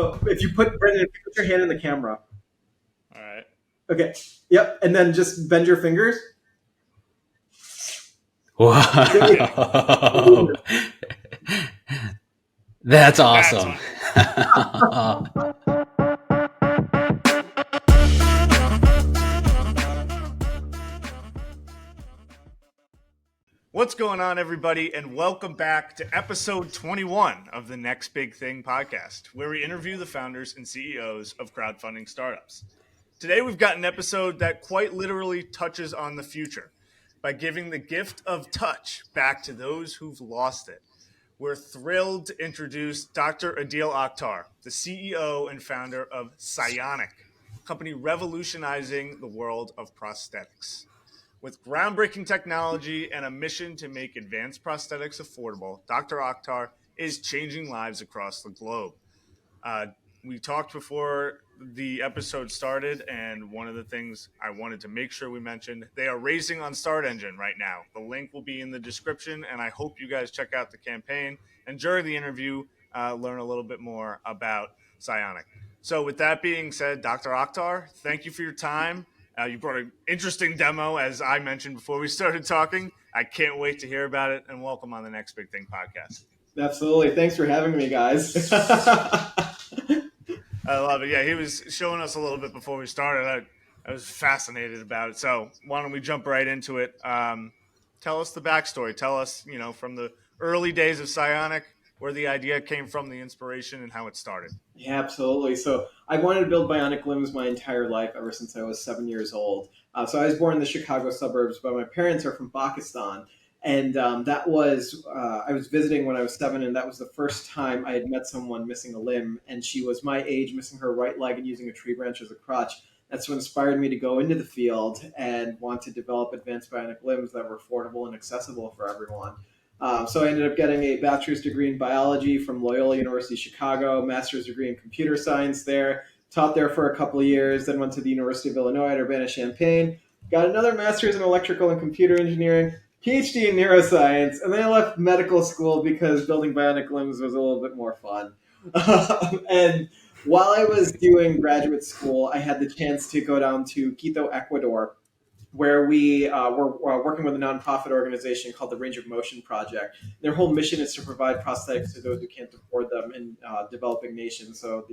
So if you put your hand in the camera. All right. Okay. Yep. And then just bend your fingers. Wow. That's awesome. What's going on, everybody, and welcome back to episode 21 of the Next Big Thing podcast, where we interview the founders and CEOs of crowdfunding startups. Today, we've got an episode that quite literally touches on the future by giving the gift of touch back to those who've lost it. We're thrilled to introduce Dr. Aadeel Akhtar, the CEO and founder of PSYONIC, a company revolutionizing the world of prosthetics. With groundbreaking technology and a mission to make advanced prosthetics affordable, Dr. Akhtar is changing lives across the globe. We talked before the episode started, and one of the things I wanted to make sure we mentioned, they are racing on Start Engine right now. The link will be in the description, and I hope you guys check out the campaign and during the interview, learn a little bit more about PSYONIC. So with that being said, Dr. Akhtar, thank you for your time. You brought an interesting demo, as I mentioned before we started talking. I can't wait to hear about it, and welcome on the Next Big Thing podcast. Absolutely. Thanks for having me, guys. I love it. Yeah, he was showing us a little bit before we started. I was fascinated about it. So why don't we jump right into it? Tell us the backstory. Tell us, from the early days of PSYONIC, where the idea came from, the inspiration, and how it started. Yeah, absolutely. So I wanted to build bionic limbs my entire life, ever since I was 7 years old. So I was born in the Chicago suburbs, but my parents are from Pakistan. And I was visiting when I was 7, and that was the first time I had met someone missing a limb. And she was my age, missing her right leg and using a tree branch as a crutch. That's what inspired me to go into the field and want to develop advanced bionic limbs that were affordable and accessible for everyone. So I ended up getting a bachelor's degree in biology from Loyola University Chicago, master's degree in computer science there, taught there for a couple of years, then went to the University of Illinois at Urbana-Champaign, got another master's in electrical and computer engineering, PhD in neuroscience, and then I left medical school because building bionic limbs was a little bit more fun. And while I was doing graduate school, I had the chance to go down to Quito, Ecuador, where we were working with a nonprofit organization called the Range of Motion Project. Their whole mission is to provide prosthetics to those who can't afford them in developing nations, so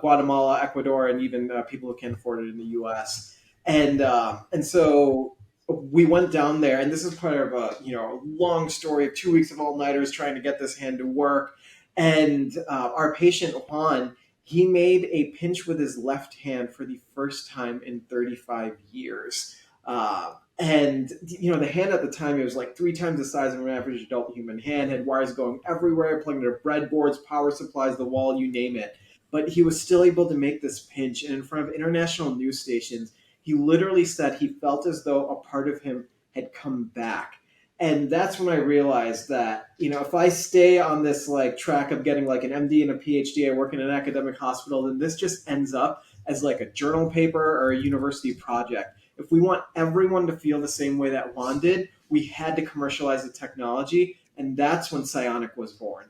Guatemala, Ecuador, and even people who can't afford it in the U.S. And so we went down there, and this is part of a long story of 2 weeks of all-nighters trying to get this hand to work. And our patient, Juan, he made a pinch with his left hand for the first time in 35 years. And the hand at the time, it was like 3 times the size of an average adult human hand, had wires going everywhere, plugged into breadboards, power supplies, the wall, you name it. But he was still able to make this pinch. And in front of international news stations, he literally said he felt as though a part of him had come back. And that's when I realized that, if I stay on this track of getting an MD and a PhD, I work in an academic hospital, then this just ends up as a journal paper or a university project. If we want everyone to feel the same way that Juan did, we had to commercialize the technology. And that's when PSYONIC was born.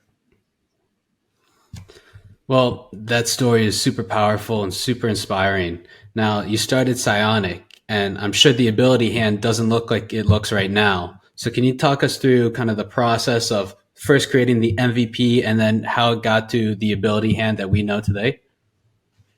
Well, that story is super powerful and super inspiring. Now, you started PSYONIC, and I'm sure the ability hand doesn't look like it looks right now. So can you talk us through kind of the process of first creating the MVP and then how it got to the ability hand that we know today?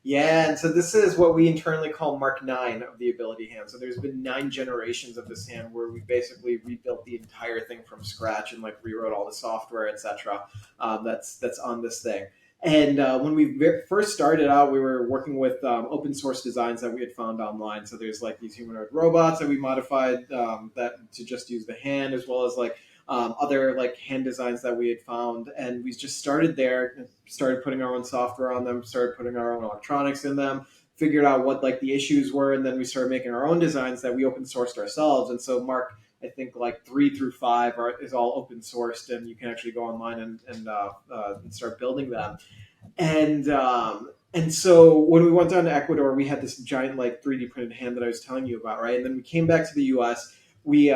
Yeah, and so this is what we internally call Mark 9 of the ability hand. So there's been 9 generations of this hand where we basically rebuilt the entire thing from scratch and rewrote all the software, etc. That's on this thing. And when we first started out, we were working with open source designs that we had found online. So there's these humanoid robots that we modified that to just use the hand, as well as other hand designs that we had found. And we just started there, and started putting our own software on them, started putting our own electronics in them, figured out what the issues were, and then we started making our own designs that we open sourced ourselves. And so Mark, I think 3 through 5 is all open sourced, and you can actually go online and start building them. And so when we went down to Ecuador, we had this giant 3D printed hand that I was telling you about, right? And then we came back to the U.S. We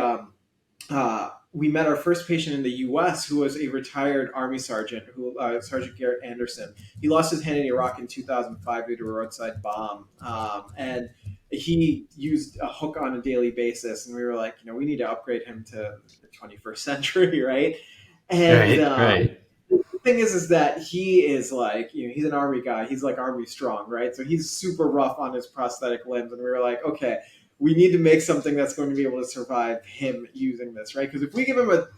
we met our first patient in the U.S. who was a retired Army sergeant, Sergeant Garrett Anderson. He lost his hand in Iraq in 2005 due to a roadside bomb, and he used a hook on a daily basis. And we were like, we need to upgrade him to the 21st century, right? And Right. the thing is that he is like, he's an Army guy. He's like Army strong, right? So he's super rough on his prosthetic limbs. And we were like, okay, we need to make something that's going to be able to survive him using this, right? Because if we give him a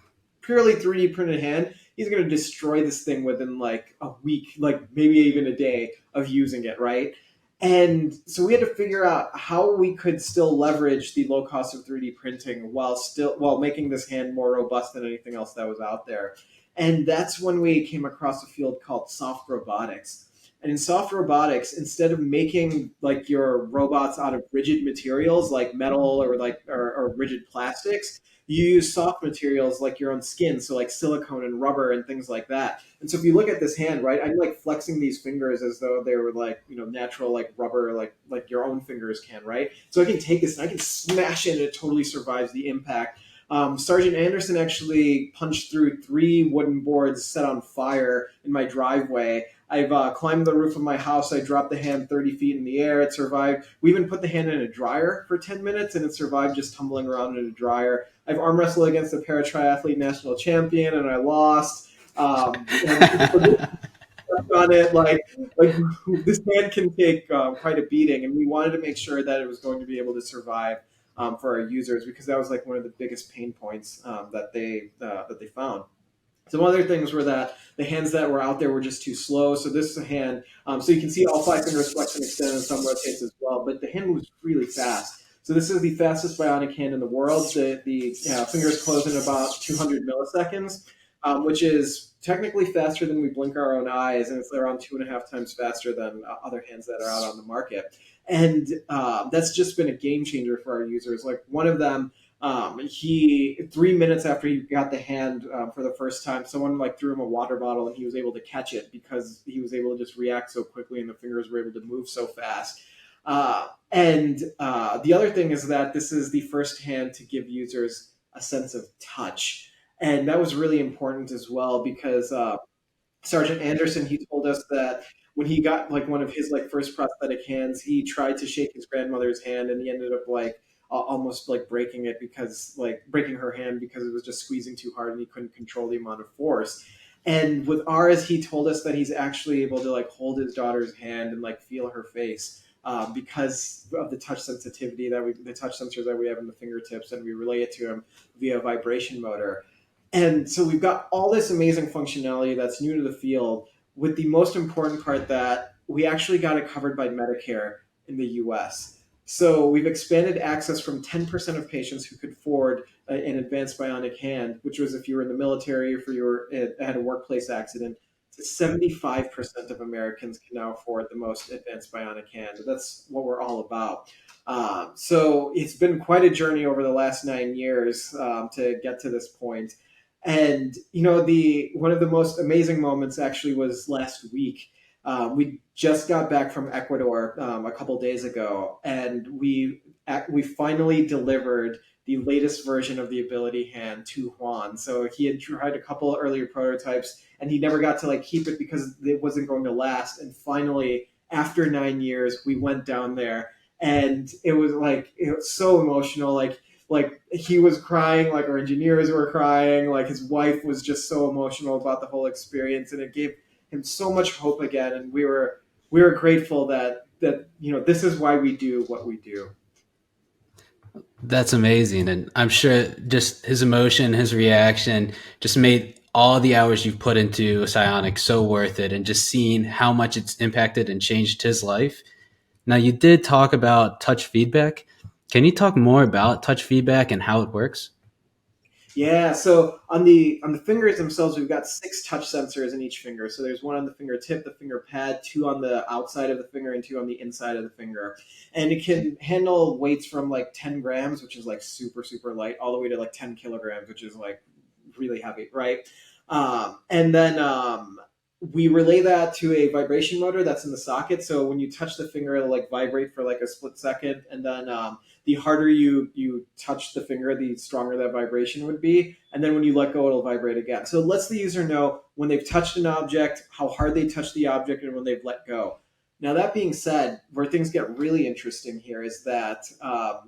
purely 3D printed hand, he's going to destroy this thing within like a week, like maybe even a day of using it, right? And so we had to figure out how we could still leverage the low cost of 3D printing while making this hand more robust than anything else that was out there. And that's when we came across a field called soft robotics. And in soft robotics, instead of making like your robots out of rigid materials like metal or rigid plastics, you use soft materials like your own skin, so like silicone and rubber and things like that. And so if you look at this hand, right, I'm like flexing these fingers as though they were like, natural like rubber, like your own fingers can, right? So I can take this and I can smash it and it totally survives the impact. Sergeant Anderson actually punched through 3 wooden boards set on fire in my driveway. I've climbed the roof of my house. I dropped the hand 30 feet in the air. It survived. We even put the hand in a dryer for 10 minutes, and it survived just tumbling around in a dryer. I've arm wrestled against a para-triathlete national champion, and I lost. And on it, like this hand can take quite a beating, and we wanted to make sure that it was going to be able to survive for our users, because that was like one of the biggest pain points that they found. Some other things were that the hands that were out there were just too slow. So this is a hand. So you can see all 5 fingers flex and extend, and some rotates as well. But the hand moves really fast. So this is the fastest bionic hand in the world. The fingers close in about 200 milliseconds, which is technically faster than we blink our own eyes, and it's around 2.5 times faster than other hands that are out on the market. And that's just been a game changer for our users. Like one of them, he 3 minutes after he got the hand for the first time, someone like threw him a water bottle and he was able to catch it because he was able to just react so quickly and the fingers were able to move so fast. And the other thing is that this is the first hand to give users a sense of touch. And that was really important as well, because Sergeant Anderson, he told us that when he got like one of his like first prosthetic hands, he tried to shake his grandmother's hand and he ended up like almost like breaking her hand because it was just squeezing too hard and he couldn't control the amount of force. And with ours, he told us that he's actually able to like hold his daughter's hand and like feel her face because of the touch sensitivity the touch sensors that we have in the fingertips, and we relay it to him via a vibration motor. And so we've got all this amazing functionality that's new to the field, with the most important part that we actually got it covered by Medicare in the US. So we've expanded access from 10% of patients who could afford an advanced bionic hand, which was if you were in the military or if you had a workplace accident, to 75% of Americans can now afford the most advanced bionic hand. That's what we're all about. So it's been quite a journey over the last 9 years to get to this point. And one of the most amazing moments actually was last week. We just got back from Ecuador a couple days ago, and we finally delivered the latest version of the Ability Hand to Juan. So he had tried a couple earlier prototypes, and he never got to like keep it because it wasn't going to last. And finally, after 9 years, we went down there, and it was so emotional. Like he was crying, like our engineers were crying, like his wife was just so emotional about the whole experience, and it gave him so much hope again. And we were grateful that this is why we do what we do. That's amazing. And I'm sure just his emotion, his reaction just made all the hours you've put into Psionic so worth it, and just seeing how much it's impacted and changed his life. Now, you did talk about touch feedback. Can you talk more about touch feedback and how it works? Yeah, so on the fingers themselves, we've got 6 touch sensors in each finger. So there's one on the fingertip, the finger pad, 2 on the outside of the finger, and 2 on the inside of the finger. And it can handle weights from like 10 grams, which is like super, super light, all the way to like 10 kilograms, which is like really heavy, right? And then we relay that to a vibration motor that's in the socket. So when you touch the finger, it'll like vibrate for like a split second, and then the harder you touch the finger, the stronger that vibration would be. And then when you let go, it'll vibrate again. So it lets the user know when they've touched an object, how hard they touch the object, and when they've let go. Now, that being said, where things get really interesting here is that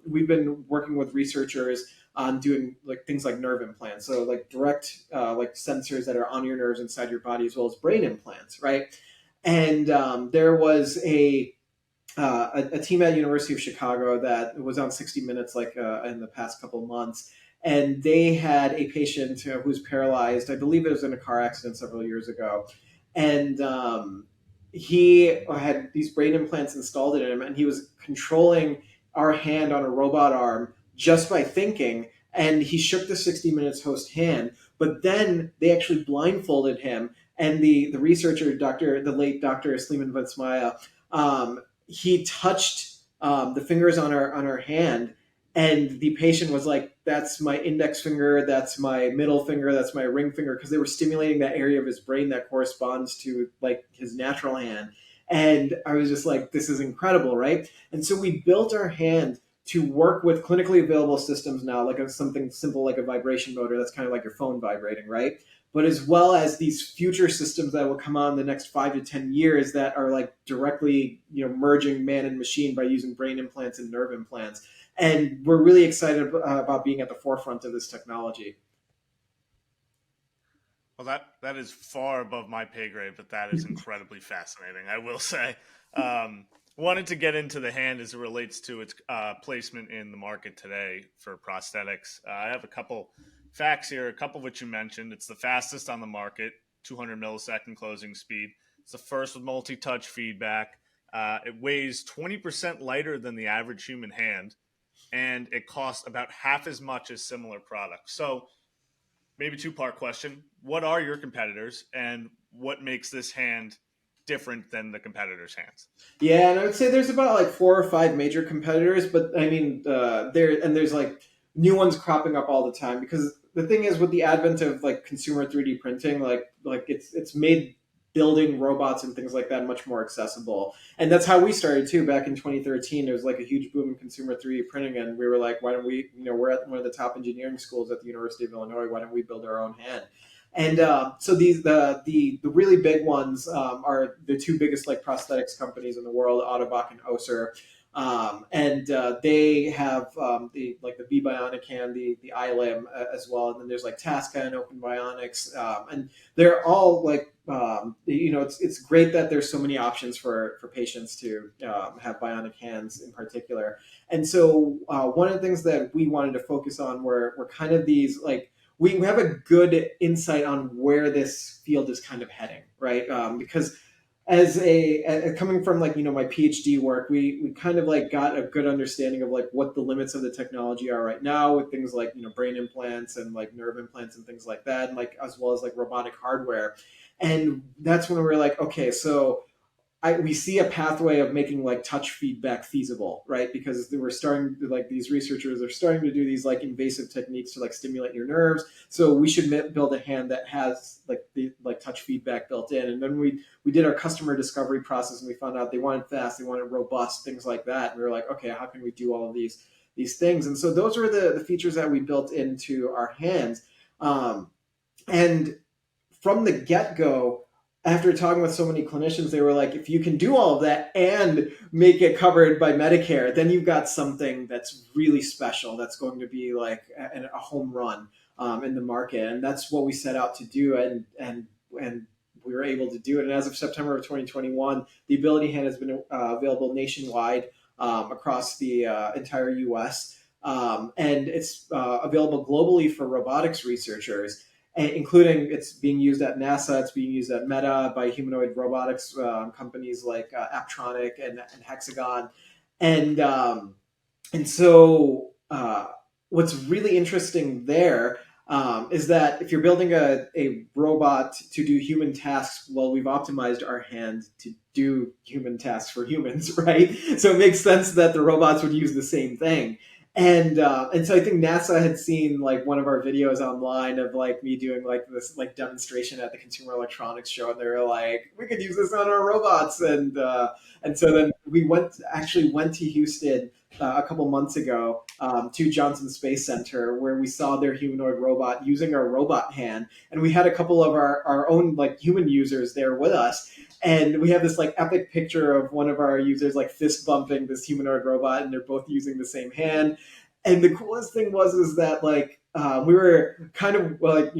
we've been working with researchers on doing like things like nerve implants, so like direct like sensors that are on your nerves inside your body, as well as brain implants, right? And there was a team at University of Chicago that was on 60 Minutes like in the past couple of months, and they had a patient who was paralyzed. I believe it was in a car accident several years ago, and he had these brain implants installed in him, and he was controlling our hand on a robot arm just by thinking. And he shook the 60 Minutes host hand, but then they actually blindfolded him. And the researcher, the late Dr. Sliman Vatsmaya, he touched the fingers on our hand, and the patient was like, that's my index finger, that's my middle finger, that's my ring finger, because they were stimulating that area of his brain that corresponds to like his natural hand. And I was just like, this is incredible, right? And so we built our hand to work with clinically available systems now, like something simple like a vibration motor that's kind of like your phone vibrating, right? But as well as these future systems that will come on in the next 5 to 10 years that are like directly, merging man and machine by using brain implants and nerve implants. And we're really excited about being at the forefront of this technology. Well, that is far above my pay grade, but that is incredibly fascinating, I will say. Wanted to get into the hand as it relates to its placement in the market today for prosthetics. I have a couple facts here, a couple of which you mentioned. It's the fastest on the market, 200 millisecond closing speed. It's the first with multi-touch feedback. It weighs 20% lighter than the average human hand, and it costs about half as much as similar products. So maybe two-part question. What are your competitors, and what makes this hand different than the competitors' hands? Yeah, and I would say there's about like 4 or 5 major competitors, but I mean, there's like new ones cropping up all the time, because the thing is, with the advent of like consumer 3D printing, like it's made building robots and things like that much more accessible. And that's how we started too. Back in 2013, there was like a huge boom in consumer 3D printing, and we were like, why don't we, we're at one of the top engineering schools at the University of Illinois, why don't we build our own hand? And so the really big ones are the 2 biggest like prosthetics companies in the world, Ottobock and Össur. And they have the bionic hand, the iLim as well, and then there's like Tasca and Open Bionics, and they're all like it's great that there's so many options for patients to have bionic hands in particular. And so one of the things that we wanted to focus on were kind of these like, we have a good insight on where this field is kind of heading, right? Because as coming from like my PhD work, we kind of like got a good understanding of like what the limits of the technology are right now with things like brain implants and like nerve implants and things like that, and like as well as like robotic hardware. And that's when we were like, okay, so we see a pathway of making like touch feedback feasible, right? Because we're starting to, like, these researchers are starting to do these like invasive techniques to like stimulate your nerves. So we should build a hand that has like the like touch feedback built in. And then we did our customer discovery process, and we found out they wanted fast, they wanted robust, things like that. And we were like, okay, how can we do all of these things? And so those were the features that we built into our hands. And from the get-go, after talking with so many clinicians, they were like, if you can do all of that and make it covered by Medicare, then you've got something that's really special, that's going to be like a home run in the market. And that's what we set out to do, and we were able to do it. And as of September of 2021, the Ability Hand has been available nationwide across the entire US. And it's available globally for robotics researchers, including it's being used at NASA, it's being used at Meta, by humanoid robotics companies like Aptronic and Hexagon. And so what's really interesting there is that if you're building a robot to do human tasks, well, we've optimized our hand to do human tasks for humans, right? So it makes sense that the robots would use the same thing. And so I think NASA had seen like one of our videos online of like me doing like this like demonstration at the Consumer Electronics Show, and they were like, we could use this on our robots, and so then we went to Houston a couple months ago, to Johnson Space Center, where we saw their humanoid robot using our robot hand, and we had a couple of our own like human users there with us. And we have this like epic picture of one of our users like fist bumping this humanoid robot, and they're both using the same hand. And the coolest thing is that like we were kind of like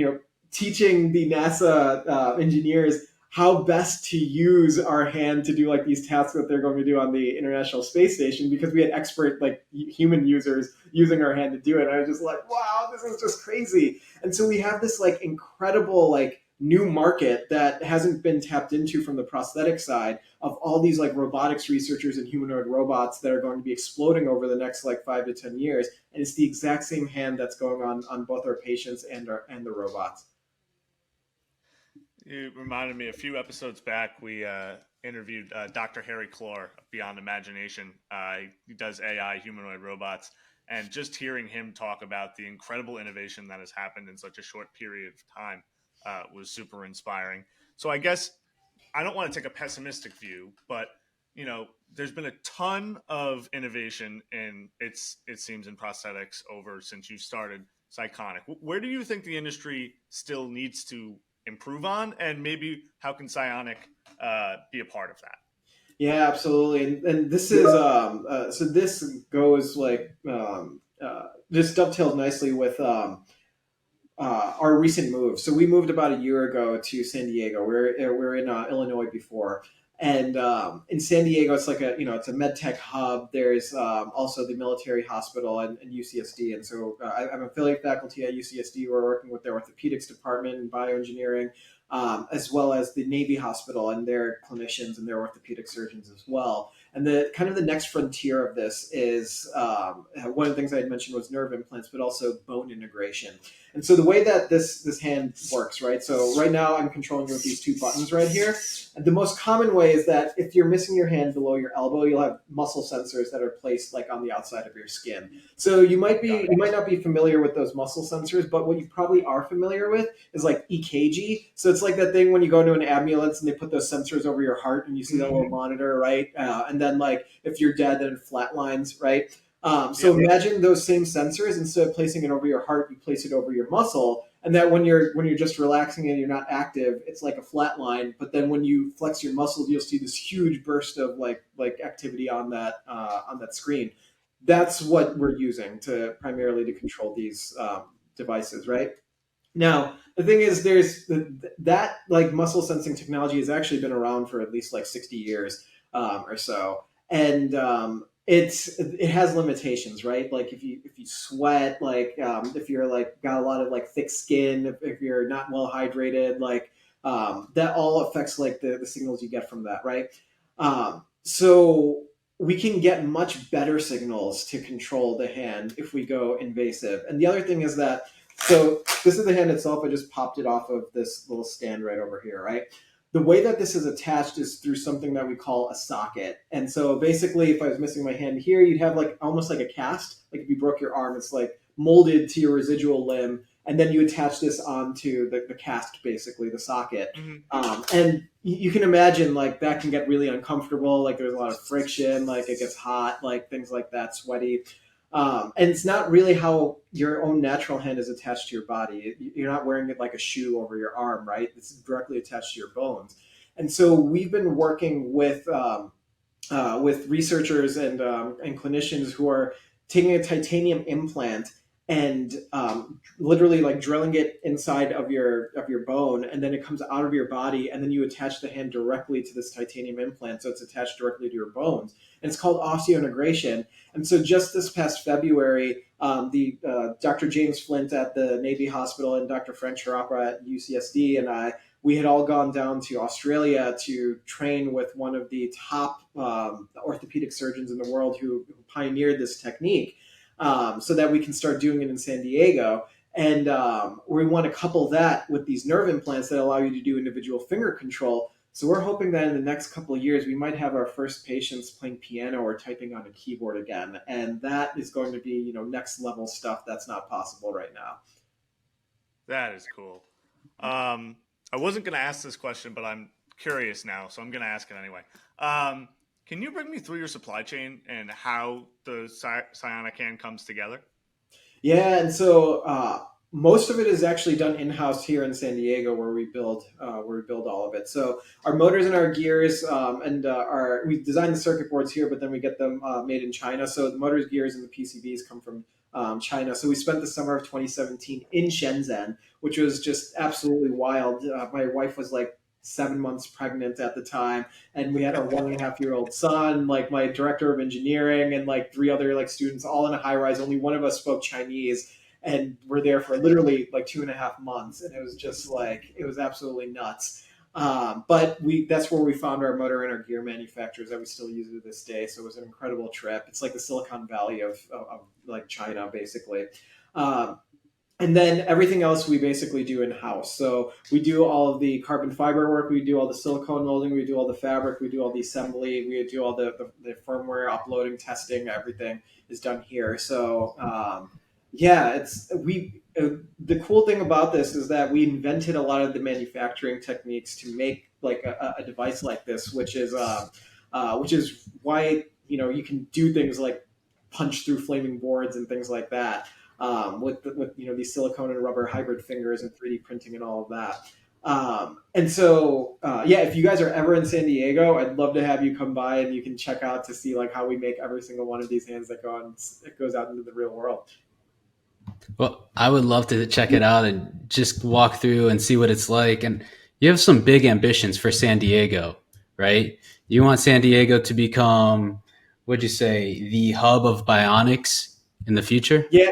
teaching the NASA engineers how best to use our hand to do like these tasks that they're going to do on the International Space Station, because we had expert like human users using our hand to do it. And I was just like, wow, this is just crazy. And so we have this like incredible like new market that hasn't been tapped into from the prosthetic side, of all these like robotics researchers and humanoid robots that are going to be exploding over the next like 5 to 10 years. And it's the exact same hand that's going on both our patients and the robots. You reminded me a few episodes back, we interviewed Dr. Harry Clore of Beyond Imagination. He does AI humanoid robots. And just hearing him talk about the incredible innovation that has happened in such a short period of time was super inspiring. So I guess I don't want to take a pessimistic view, but there's been a ton of innovation in it seems in prosthetics over since you started Psychonic. Where do you think the industry still needs to improve on, and maybe how can Psionic be a part of that? Yeah, absolutely. And this is so this goes like this dovetails nicely with our recent move. So we moved about a year ago to San Diego. We're in Illinois before, and in San Diego, it's like it's a med tech hub. There's also the military hospital and UCSD, and so I'm affiliate faculty at UCSD. We're working with their orthopedics department and bioengineering, as well as the Navy hospital and their clinicians and their orthopedic surgeons as well. And the kind of the next frontier of this is one of the things I had mentioned was nerve implants, but also bone integration. And so the way that this hand works, right? So right now I'm controlling it with these two buttons right here. And the most common way is that if you're missing your hand below your elbow, you'll have muscle sensors that are placed like on the outside of your skin. So you might not be familiar with those muscle sensors, but what you probably are familiar with is like EKG. So it's like that thing when you go into an ambulance and they put those sensors over your heart and you see that little monitor, right? And then like if you're dead, then it flatlines, right? So imagine those same sensors, instead of placing it over your heart, you place it over your muscle, and that when you're just relaxing and you're not active, it's like a flat line. But then when you flex your muscles, you'll see this huge burst of like activity on that screen. That's what we're using primarily to control these devices, right? Now, the thing is, there's that like muscle sensing technology has actually been around for at least like 60 years or so, and it has limitations, right? Like if you sweat, like if you're like got a lot of like thick skin, if you're not well hydrated, like that all affects like the signals you get from that, right? So we can get much better signals to control the hand if we go invasive. And the other thing is that, so this is the hand itself. I just popped it off of this little stand right over here, right? The way that this is attached is through something that we call a socket. And so basically, if I was missing my hand here, you'd have like almost like a cast. Like if you broke your arm, it's like molded to your residual limb. And then you attach this onto the cast, basically, the socket. Mm-hmm. And you can imagine like that can get really uncomfortable. Like there's a lot of friction, like it gets hot, like things like that, sweaty. And it's not really how your own natural hand is attached to your body. You're not wearing it like a shoe over your arm, right? It's directly attached to your bones. And so we've been working with researchers and clinicians who are taking a titanium implant and literally like drilling it inside of your bone, and then it comes out of your body, and then you attach the hand directly to this titanium implant, so it's attached directly to your bones. And it's called osseointegration. And so just this past February, Dr. James Flint at the Navy Hospital and Dr. Frank Sharappa at UCSD we had all gone down to Australia to train with one of the top orthopedic surgeons in the world who pioneered this technique, so that we can start doing it in San Diego. And we want to couple that with these nerve implants that allow you to do individual finger control. So we're hoping that in the next couple of years, we might have our first patients playing piano or typing on a keyboard again. And that is going to be, next level stuff that's not possible right now. That is cool. I wasn't going to ask this question, but I'm curious now, so I'm going to ask it anyway. Can you bring me through your supply chain and how the Psionic hand comes together? Yeah, and so most of it is actually done in house here in San Diego, where we build all of it. So our motors and our gears, we design the circuit boards here, but then we get them made in China. So the motors, gears, and the PCBs come from China. So we spent the summer of 2017 in Shenzhen, which was just absolutely wild. My wife was like 7 months pregnant at the time, and we had our 1.5-year-old son, like my director of engineering and like 3 other like students, all in a high rise. Only one of us spoke Chinese, and we're there for literally like 2.5 months, and it was just like, it was absolutely nuts. But that's where we found our motor and our gear manufacturers that we still use to this day. So it was an incredible trip. It's like the Silicon Valley of like China, basically. And then everything else we basically do in-house. So we do all of the carbon fiber work, we do all the silicone molding, we do all the fabric, we do all the assembly, we do all the firmware uploading, testing, everything is done here. So the cool thing about this is that we invented a lot of the manufacturing techniques to make like a device like this, which is why you can do things like punch through flaming boards and things like that. With these silicone and rubber hybrid fingers and 3D printing and all of that. If you guys are ever in San Diego, I'd love to have you come by and you can check out to see like how we make every single one of these hands that goes out into the real world. Well, I would love to check it out and just walk through and see what it's like. And you have some big ambitions for San Diego, right? You want San Diego to become, what'd you say, the hub of bionics in the future? Yeah,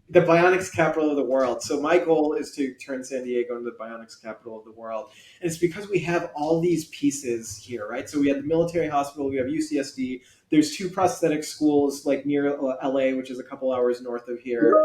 the bionics capital of the world. So my goal is to turn San Diego into the bionics capital of the world. And it's because we have all these pieces here, right? So we have the military hospital, we have UCSD, there's 2 prosthetic schools like near LA, which is a couple hours north of here.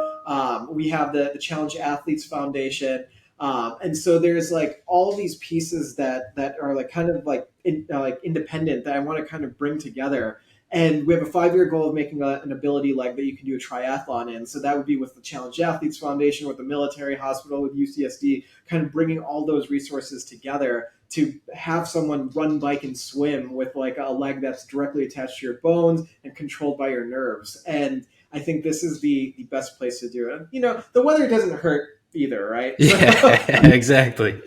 We have the Challenge Athletes Foundation. And so there's like all these pieces that are like kind of like independent that I want to kind of bring together. And we have a 5-year goal of making an ability leg that you can do a triathlon in. So that would be with the Challenge Athletes Foundation, with the military hospital, with UCSD, kind of bringing all those resources together to have someone run, bike, and swim with like a leg that's directly attached to your bones and controlled by your nerves. And I think this is the best place to do it. The weather doesn't hurt either, right? Yeah, exactly.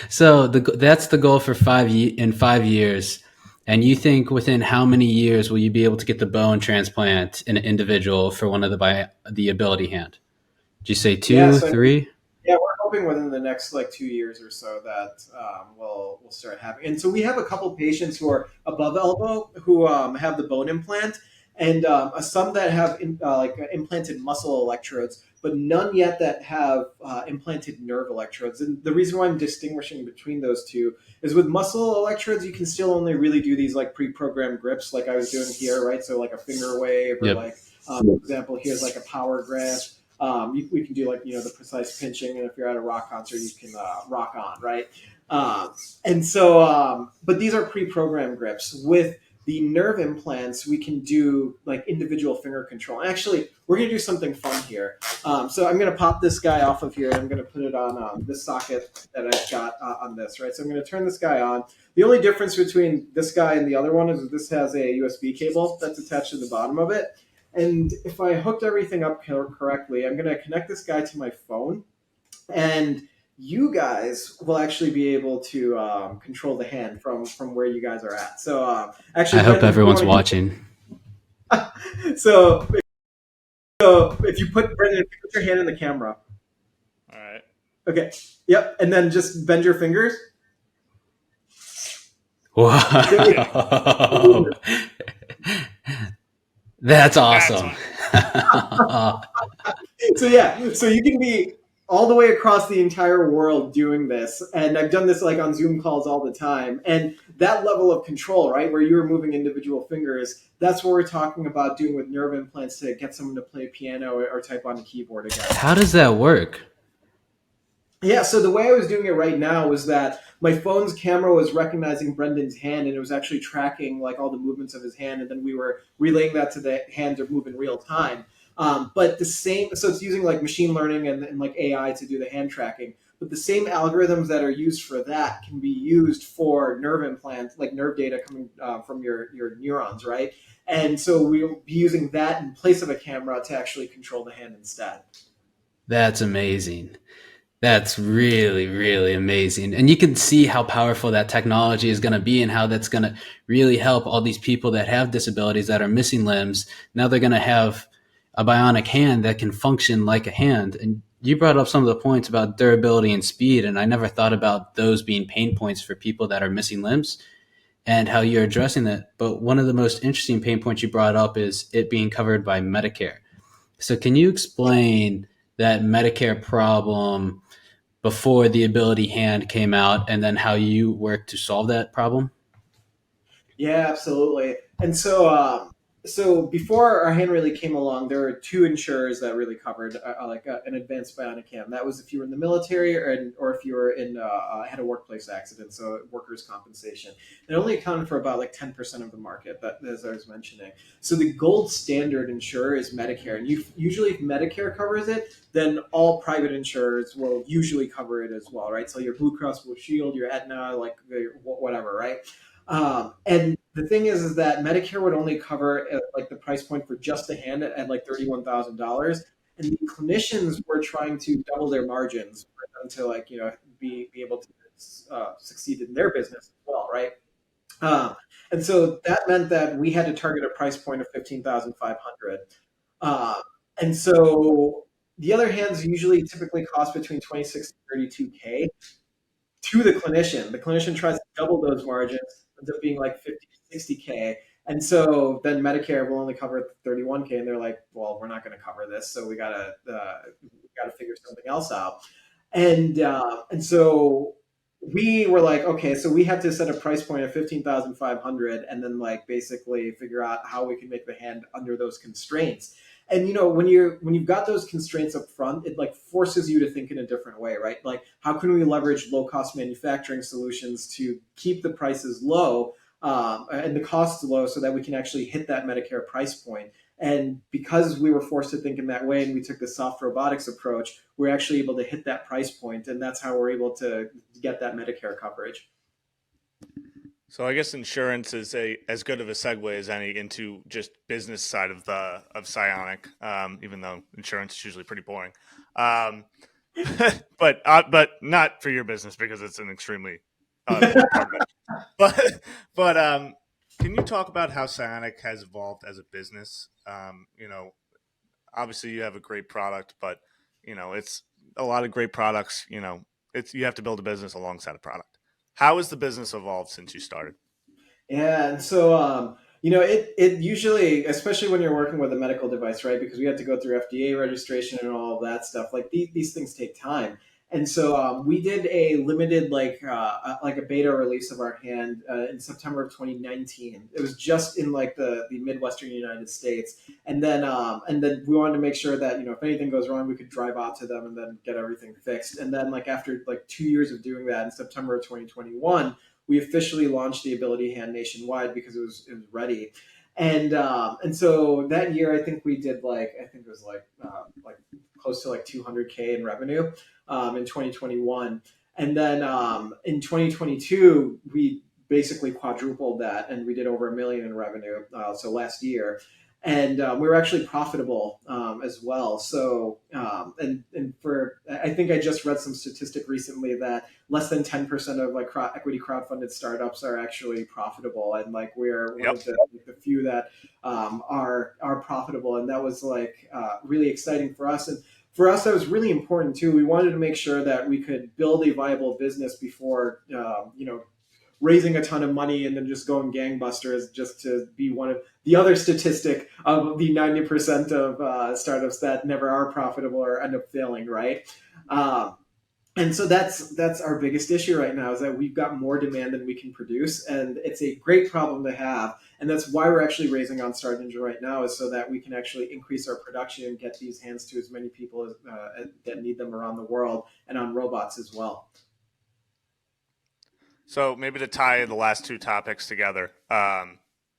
So that's the goal for 5 years. And you think within how many years will you be able to get the bone transplant in an individual for one of the ability hand? Did you say 2, 3? Yeah, we're hoping within the next like 2 years or so that we'll start having. And so we have a couple patients who are above elbow who have the bone implant, and some that have implanted muscle electrodes, but none yet that have implanted nerve electrodes. And the reason why I'm distinguishing between those two is with muscle electrodes, you can still only really do these like pre-programmed grips like I was doing here, right? So like a finger wave or for example, here's like a power grip. We can do like, the precise pinching. And if you're at a rock concert, you can rock on, right? But these are pre-programmed grips. With the nerve implants, we can do like individual finger control. Actually, we're going to do something fun here. So I'm going to pop this guy off of here, and I'm going to put it on this socket that I've got on this, right? So I'm going to turn this guy on. The only difference between this guy and the other one is that this has a USB cable that's attached to the bottom of it. And if I hooked everything up correctly, I'm going to connect this guy to my phone, and you guys will actually be able to control the hand from where you guys are at. So actually, I hope everyone's watching. So if you put your hand in the camera. All right. Okay. Yep. And then just bend your fingers. Wow. That's awesome. So you can be all the way across the entire world doing this. And I've done this like on Zoom calls all the time. And that level of control, right, where you're moving individual fingers, that's what we're talking about doing with nerve implants to get someone to play piano or type on a keyboard again. How does that work? Yeah, so the way I was doing it right now was that my phone's camera was recognizing Brendan's hand, and it was actually tracking like all the movements of his hand, and then we were relaying that to the hand to move in real time. But the same, so it's using like machine learning and like AI to do the hand tracking. But the same algorithms that are used for that can be used for nerve implants, like nerve data coming from your neurons, right? And so we'll be using that in place of a camera to actually control the hand instead. That's amazing. That's really, really amazing. And you can see how powerful that technology is going to be and how that's going to really help all these people that have disabilities that are missing limbs. Now they're going to have a bionic hand that can function like a hand. And you brought up some of the points about durability and speed, and I never thought about those being pain points for people that are missing limbs and how you're addressing that. But one of the most interesting pain points you brought up is it being covered by Medicare. So can you explain that Medicare problem before the ability hand came out and then how you worked to solve that problem? Yeah, absolutely. And so before our hand really came along, there were two insurers that really covered an advanced bionic hand. That was if you were in the military or if you were in had a workplace accident, so workers' compensation. It only accounted for about like 10% of the market, that as I was mentioning. So the gold standard insurer is Medicare, and usually if Medicare covers it, then all private insurers will usually cover it as well, right? So your Blue Cross Blue Shield, your Aetna, like whatever, right? And the thing is that Medicare would only cover like the price point for just a hand at like $31,000, and the clinicians were trying to double their margins for them to like be able to succeed in their business as well, right? Um, and so that meant that we had to target a price point of 15,500. Uh, and so the other hands usually typically cost between 26 and 32K to the clinician. The clinician tries to double those margins, ends up being like 50, 60K. And so then Medicare will only cover 31K, and they're like, well, we're not going to cover this, so we gotta figure something else out. And so we were like, okay, so we had to set a price point of 15,500, and then like basically figure out how we can make the hand under those constraints. And when you've got those constraints up front, it like forces you to think in a different way, right? Like, how can we leverage low cost manufacturing solutions to keep the prices low and the costs low, so that we can actually hit that Medicare price point? And because we were forced to think in that way, and we took the soft robotics approach, we're actually able to hit that price point, and that's how we're able to get that Medicare coverage. So I guess insurance is a as good of a segue as any into just business side of the of Psionic, even though insurance is usually pretty boring. Um, but not for your business because it's an extremely important part of it. But can you talk about how Psionic has evolved as a business? Obviously you have a great product, but it's a lot of great products. It's you have to build a business alongside a product. How has the business evolved since you started? Yeah, and so it usually, especially when you're working with a medical device, right? Because we have to go through FDA registration and all of that stuff. Like these things take time, and so we did a limited like a beta release of our hand in September of 2019. It was just in like the Midwestern United States, and then we wanted to make sure that if anything goes wrong, we could drive out to them and then get everything fixed. And then like after like 2 years of doing that in September of 2021, we officially launched the Ability Hand nationwide because it was ready. And so that year, I think we did I think it was like close to like 200K in revenue in 2021, and then in 2022 we basically quadrupled that, and we did over 1 million in revenue. So last year, and we were actually profitable as well. So and for I think I just read some statistic recently that less than 10% of like equity crowdfunded startups are actually profitable, and like we're one Yep. of the few that are profitable, and that was like really exciting for us. And for us, that was really important too. We wanted to make sure that we could build a viable business before raising a ton of money and then just going gangbusters, just to be one of the other statistic of the 90% of startups that never are profitable or end up failing, right? Um, and so that's our biggest issue right now, is that we've got more demand than we can produce, and it's a great problem to have. And that's why we're actually raising on Start Engine right now, is so that we can actually increase our production and get these hands to as many people as that need them around the world, and on robots as well. So maybe to tie the last two topics together, how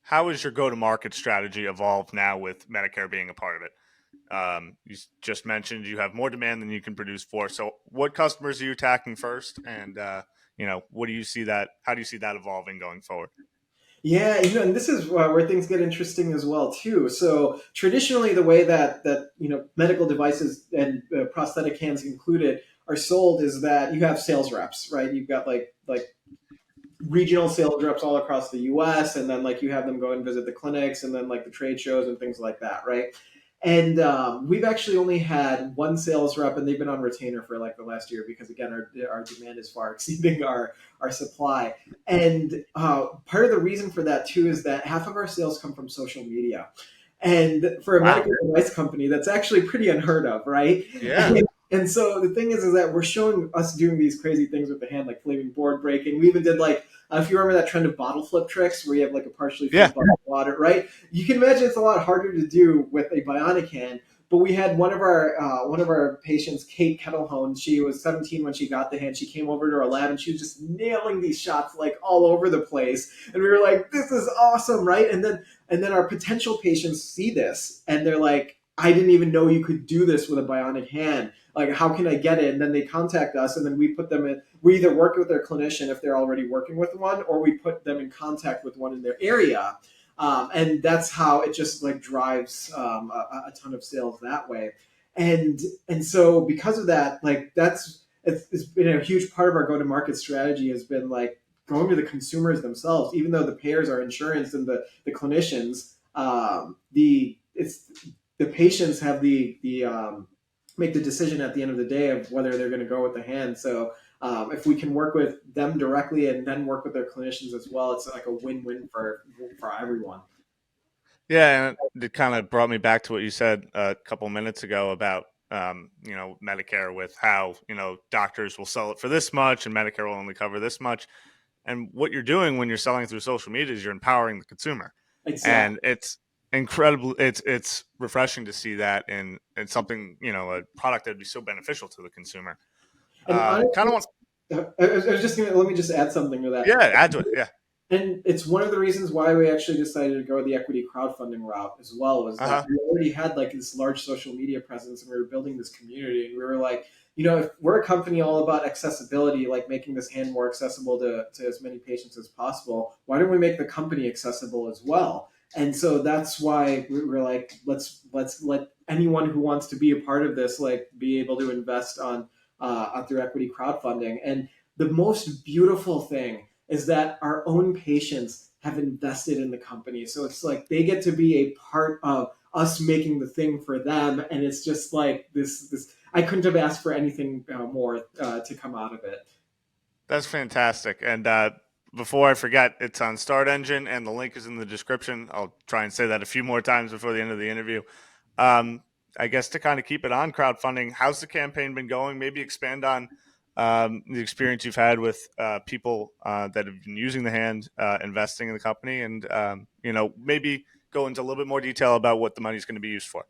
has your go-to-market strategy evolved now with Medicare being a part of it? You just mentioned you have more demand than you can produce for. So what customers are you attacking first? And, what do you see that, how do you see that evolving going forward? Yeah, and this is where things get interesting as well too. So traditionally, the way that medical devices and prosthetic hands included are sold is that you have sales reps, right? You've got like regional sales reps all across the U.S., and then like you have them go and visit the clinics, and then like the trade shows and things like that, right? And we've actually only had one sales rep, and they've been on retainer for like the last year because, again, our demand is far exceeding our supply. And part of the reason for that too is that half of our sales come from social media. And for a medical device company, that's actually pretty unheard of, right? Yeah. And so the thing is that we're showing us doing these crazy things with the hand, like flaming board breaking. We even did like, if you remember that trend of bottle flip tricks where you have like a partially filled bottle of water, right? You can imagine it's a lot harder to do with a bionic hand. But we had one of our patients, Kate Kettlehone. She was 17 when she got the hand. She came over to our lab and she was just nailing these shots like all over the place. And we were like, "This is awesome, right?" And then our potential patients see this and they're like, "I didn't even know you could do this with a bionic hand. Like, how can I get it?" And then they contact us, and then we put them in. We either work with their clinician if they're already working with one, or we put them in contact with one in their area. And that's how it just like drives a ton of sales that way. And so because of that, like it's been a huge part of our go-to-market strategy has been like going to the consumers themselves, even though the payers are insurance and the clinicians, the patients have the make the decision at the end of the day of whether they're going to go with the hand. So if we can work with them directly and then work with their clinicians as well, it's like a win-win for everyone. Yeah, and it kind of brought me back to what you said a couple minutes ago about Medicare, with how doctors will sell it for this much and Medicare will only cover this much. And what you're doing when you're selling through social media is you're empowering the consumer. Exactly. And it's incredible. It's refreshing to see that in something, a product that would be so beneficial to the consumer. And honestly, I was just let me just add something to that. Yeah, add to it. Yeah. And it's one of the reasons why we actually decided to go the equity crowdfunding route as well, was that we already had like this large social media presence and we were building this community, and we were like, if we're a company all about accessibility, like making this hand more accessible to as many patients as possible, why don't we make the company accessible as well? And so that's why we were like, let's let anyone who wants to be a part of this, like, be able to invest on through equity crowdfunding. And the most beautiful thing is that our own patients have invested in the company. So it's like they get to be a part of us making the thing for them. And it's just like this I couldn't have asked for anything more to come out of it. That's fantastic. And before I forget, it's on Start Engine and the link is in the description. I'll try and say that a few more times before the end of the interview. I guess to kind of keep it on crowdfunding, how's the campaign been going? Maybe expand on the experience you've had with people that have been using the hand, investing in the company, and maybe go into a little bit more detail about what the money's going to be used for.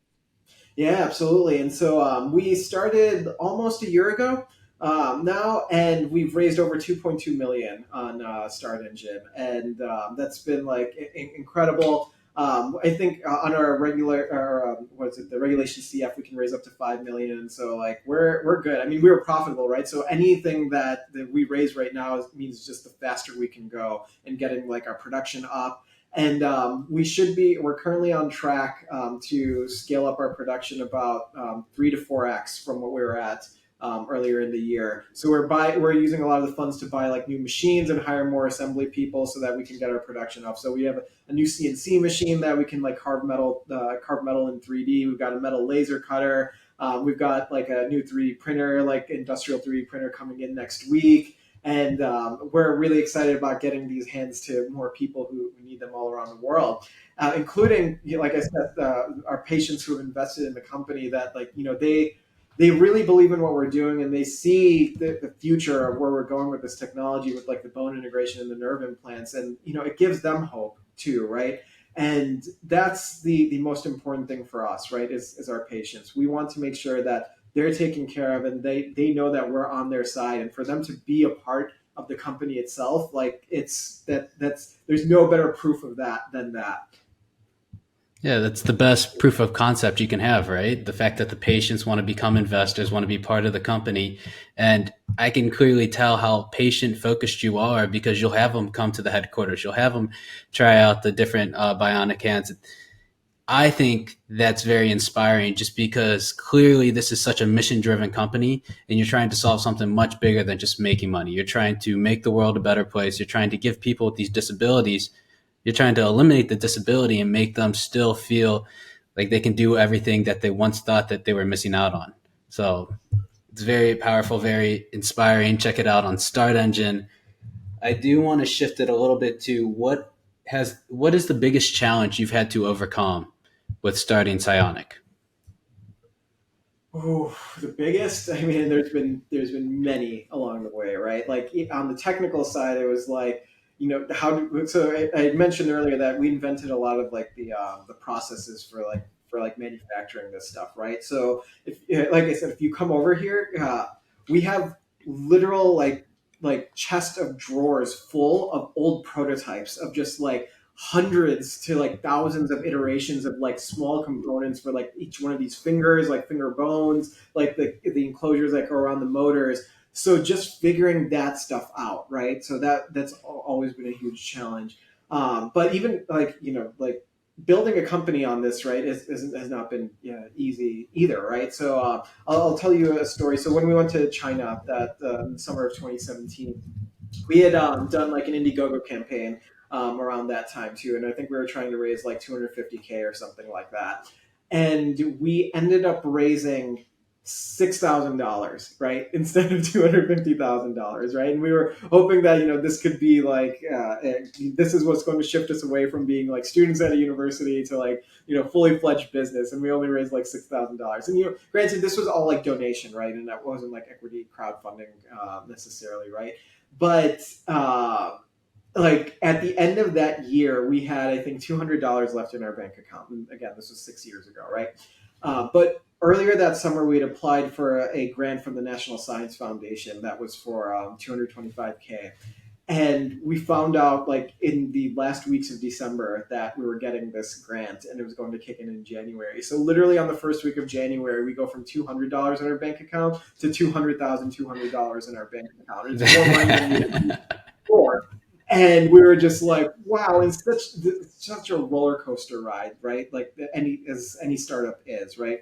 Yeah, absolutely. And so we started almost a year ago now, and we've raised over 2.2 million on Start Engine, and that's been like incredible. I think on our regular, the regulation CF, we can raise up to 5 million. And so like we're good. I mean, we were profitable, right? So anything that we raise right now means just the faster we can go in getting like our production up. And we're currently on track to scale up our production about 3 to 4x from what we were at earlier in the year. So we're using a lot of the funds to buy like new machines and hire more assembly people so that we can get our production up. So we have a new CNC machine that we can like carve metal in 3D. We've got a metal laser cutter. We've got like a new 3D printer, like industrial 3D printer, coming in next week. And we're really excited about getting these hands to more people who need them all around the world, including, like I said, our patients who have invested in the company, that like, they really believe in what we're doing, and they see the future of where we're going with this technology, with like the bone integration and the nerve implants. And, it gives them hope too, right? And that's the most important thing for us, right? Is our patients. We want to make sure that they're taken care of, and they know that we're on their side, and for them to be a part of the company itself, like that's there's no better proof of that than that. Yeah, that's the best proof of concept you can have, right? The fact that the patients want to become investors, want to be part of the company. And I can clearly tell how patient focused you are because you'll have them come to the headquarters. You'll have them try out the different bionic hands. I think that's very inspiring just because clearly this is such a mission driven company and you're trying to solve something much bigger than just making money. You're trying to make the world a better place. You're trying to give people with these disabilities, you're trying to eliminate the disability and make them still feel like they can do everything that they once thought that they were missing out on. So it's very powerful, very inspiring. Check it out on Start Engine. I do want to shift it a little bit to what is the biggest challenge you've had to overcome with starting Psionic? Oh, the biggest. I mean, there's been many along the way, right? Like on the technical side, it was like, so I mentioned earlier that we invented a lot of like the processes for like manufacturing this stuff, right? So if like I said, if you come over here, we have literal like chest of drawers full of old prototypes of just like hundreds to like thousands of iterations of like small components for like each one of these fingers, like finger bones, like the enclosures that go around the motors. So just figuring that stuff out, right? So that's always been a huge challenge. But even like like building a company on this, right, has not been easy either, right? So I'll tell you a story. So when we went to China that summer of 2017, we had done like an Indiegogo campaign around that time too, and I think we were trying to raise like 250K or something like that, and we ended up raising $6,000, right, instead of $250,000, right? And we were hoping that this could be like this is what's going to shift us away from being like students at a university to like fully fledged business, and we only raised like $6,000. And granted, this was all like donation, right, and that wasn't like equity crowdfunding necessarily, right? But like at the end of that year, we had I think $200 left in our bank account. And again, this was 6 years ago, right? But earlier that summer, we had applied for a grant from the National Science Foundation that was for 225K. And we found out like in the last weeks of December that we were getting this grant and it was going to kick in January. So literally on the first week of January, we go from $200 in our bank account to $200,200 in our bank account. It's more money than we had used before. And we were just like, wow, and such a roller coaster ride, right? Like any startup is, right?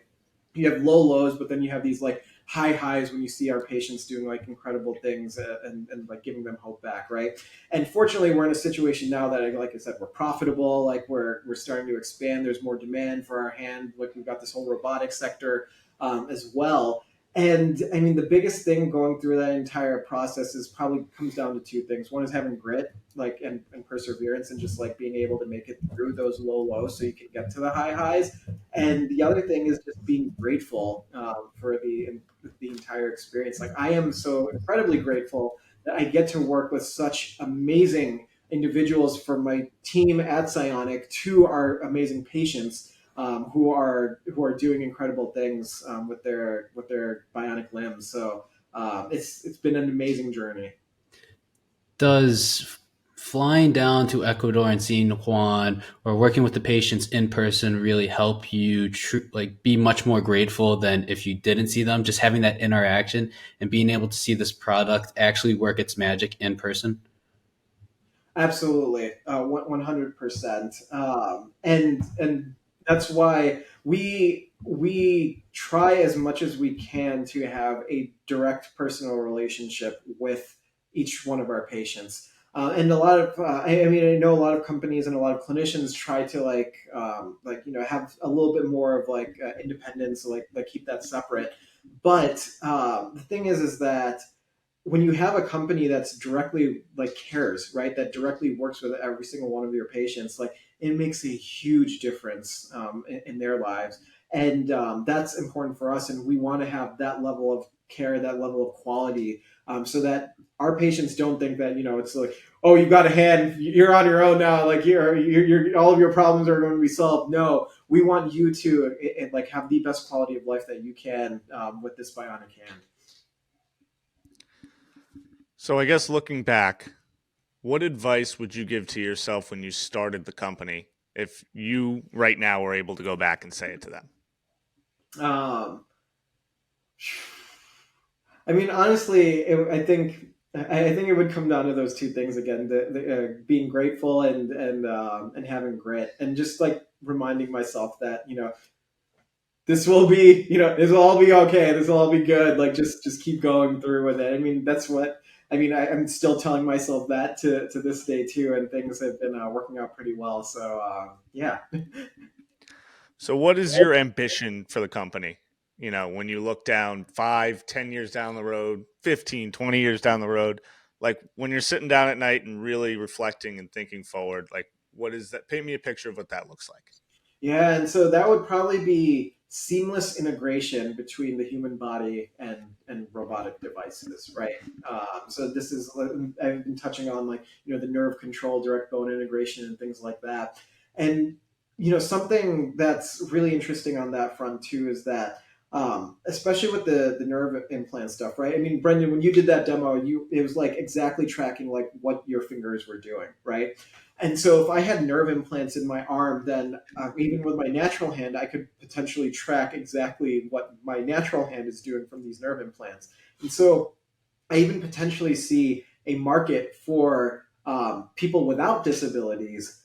You have low lows, but then you have these like high highs when you see our patients doing like incredible things and like giving them hope back, right? And fortunately, we're in a situation now that, like I said, we're profitable, like we're starting to expand. There's more demand for our hand. Like we've got this whole robotic sector as well. And I mean, the biggest thing going through that entire process is probably comes down to two things. One is having grit, like and perseverance, and just like being able to make it through those low lows so you can get to the high highs. And the other thing is just being grateful for the entire experience. Like I am so incredibly grateful that I get to work with such amazing individuals from my team at Psionic to our amazing patients who are doing incredible things with their bionic limbs. So it's been an amazing journey. Does flying down to Ecuador and seeing Juan or working with the patients in person really help you like be much more grateful than if you didn't see them? Just having that interaction and being able to see this product actually work its magic in person. Absolutely, 100%. And that's why we try as much as we can to have a direct personal relationship with each one of our patients. And a lot of, I mean, I know a lot of companies and a lot of clinicians try to have a little bit more of like independence, like keep that separate. But the thing is that when you have a company that's directly like cares, right, that directly works with every single one of your patients, like it makes a huge difference in their lives. And that's important for us, and we want to have that level of care, that level of quality so that our patients don't think that, it's like, oh, you've got a hand, you're on your own now, like you're all of your problems are going to be solved. No, we want you to like have the best quality of life that you can with this bionic hand. So I guess looking back, what advice would you give to yourself when you started the company if you right now were able to go back and say it to them? Um, I mean, honestly, I think it would come down to those two things again: being grateful and having grit, and just like reminding myself that this will be, this will all be okay. This will all be good. Like just keep going through with it. I mean, that's what I mean. I'm still telling myself that to this day too, and things have been working out pretty well. So yeah. So what is your ambition for the company? When you look down 5, 10 years down the road, 15, 20 years down the road, like when you're sitting down at night and really reflecting and thinking forward, like what is that? Paint me a picture of what that looks like. Yeah, and so that would probably be seamless integration between the human body and robotic devices, right? So this is I've been touching on like the nerve control, direct bone integration, and things like that. And something that's really interesting on that front too is that especially with the nerve implant stuff, right? I mean, Brendan, when you did that demo, it was like exactly tracking like what your fingers were doing, right? And so if I had nerve implants in my arm, then even with my natural hand, I could potentially track exactly what my natural hand is doing from these nerve implants. And so I even potentially see a market for people without disabilities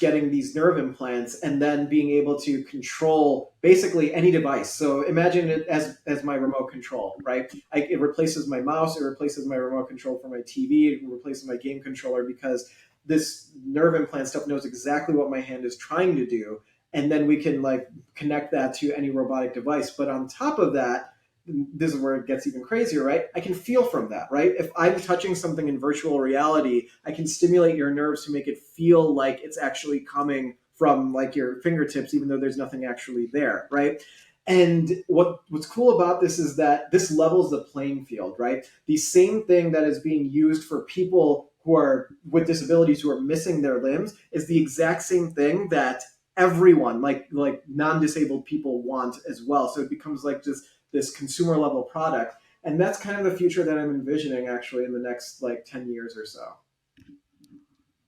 getting these nerve implants and then being able to control basically any device. So imagine it as my remote control, right? It replaces my mouse, it replaces my remote control for my TV, it replaces my game controller because this nerve implant stuff knows exactly what my hand is trying to do. And then we can like connect that to any robotic device. But on top of that, this is where it gets even crazier, right? I can feel from that, right? If I'm touching something in virtual reality, I can stimulate your nerves to make it feel like it's actually coming from like your fingertips, even though there's nothing actually there, right? And what's cool about this is that this levels the playing field, right? The same thing that is being used for people who are with disabilities who are missing their limbs is the exact same thing that everyone, like non-disabled people, want as well. So it becomes like just this consumer level product, and that's kind of the future that I'm envisioning actually in the next like 10 years or so.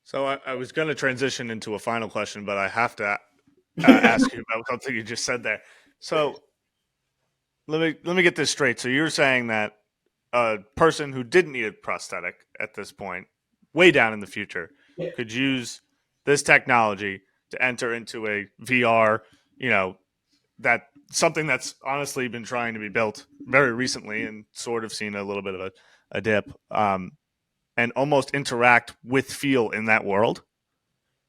So I was going to transition into a final question, but I have to ask you about something you just said there. So let me get this straight. So you're saying that a person who didn't need a prosthetic at this point, way down in the future, Yeah. could use this technology to enter into a VR, that something that's honestly been trying to be built very recently and sort of seen a little bit of a dip, and almost interact with feel in that world.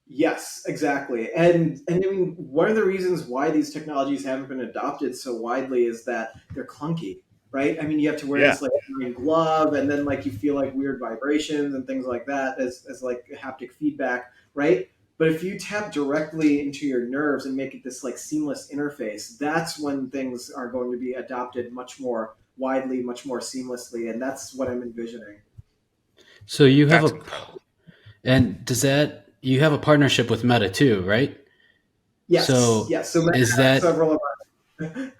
Yes, exactly. And I mean, one of the reasons why these technologies haven't been adopted so widely is that they're clunky, right? I mean, you have to wear Yeah. this like glove, and then like you feel like weird vibrations and things like that as like haptic feedback, right? But if you tap directly into your nerves and make it this like seamless interface, that's when things are going to be adopted much more widely, much more seamlessly, and that's what I'm envisioning. So you have That's a, incredible. and does that, you have a partnership with Meta too, right? Yes, So yes. So Matt is has that, several of our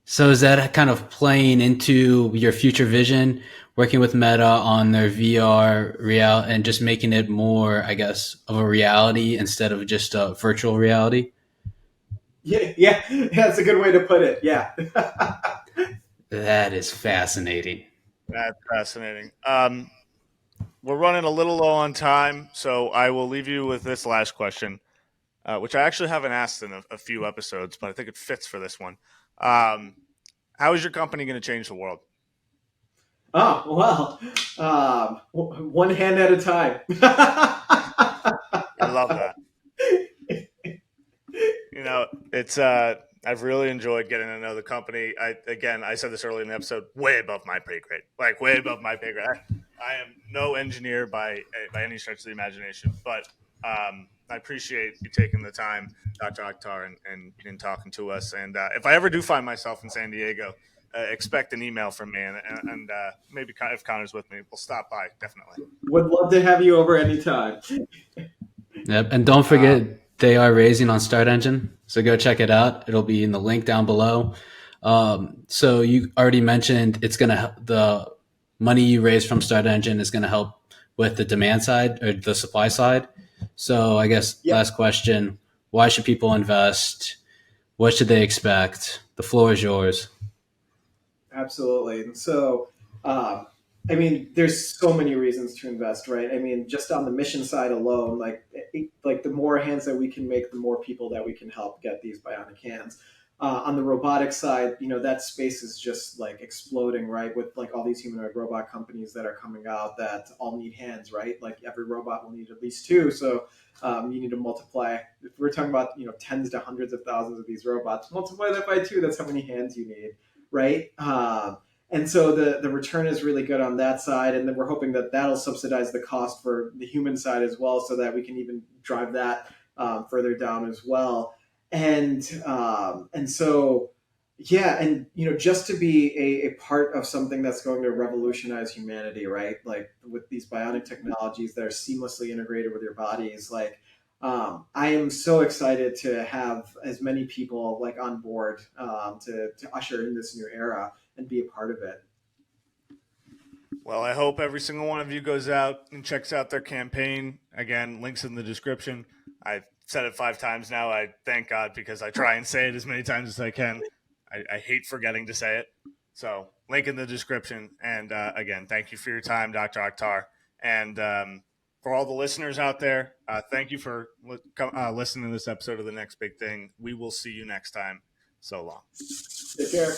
so is that kind of playing into your future vision, working with Meta on their VR real and just making it more, I guess, of a reality instead of just a virtual reality? yeah, that's a good way to put it. Yeah. That is fascinating. That's fascinating. We're running a little low on time, so I will leave you with this last question, which I actually haven't asked in a few episodes, but I think it fits for this one. How is your company going to change the world? Oh, well, one hand at a time. I love that. It's I've really enjoyed getting to know the company. I said this earlier in the episode, way above my pay grade, like way above my pay grade. I am no engineer by any stretch of the imagination, but I appreciate you taking the time, Dr. Akhtar, and talking to us. And if I ever do find myself in San Diego, expect an email from me, and maybe if Connor's with me, we'll stop by definitely. Would love to have you over anytime. Yep, and don't forget they are raising on Start Engine, so go check it out. It'll be in the link down below. So you already mentioned the money you raise from Start Engine is going to help with the demand side or the supply side. So I guess last question: why should people invest? What should they expect? The floor is yours. Absolutely. And so, I mean, there's so many reasons to invest, right? I mean, just on the mission side alone, like the more hands that we can make, the more people that we can help get these bionic hands. On the robotic side, that space is just like exploding, right? With like all these humanoid robot companies that are coming out that all need hands, right? Like every robot will need at least two. So you need to multiply. If we're talking about tens to hundreds of thousands of these robots, multiply that by two. That's how many hands you need, right? And so the return is really good on that side, and then we're hoping that that'll subsidize the cost for the human side as well, so that we can even drive that further down as well. And so yeah, and just to be a part of something that's going to revolutionize humanity, right? Like with these bionic technologies that are seamlessly integrated with your bodies, like I am so excited to have as many people like on board to usher in this new era and be a part of it. Well, I hope every single one of you goes out and checks out their campaign. Again, links in the description. I've said it 5 times now. I thank God, because I try and say it as many times as I can. I hate forgetting to say it. So link in the description. And again, thank you for your time, Dr. Akhtar. And for all the listeners out there, thank you for listening to this episode of The Next Big Thing. We will see you next time. So long. Take care.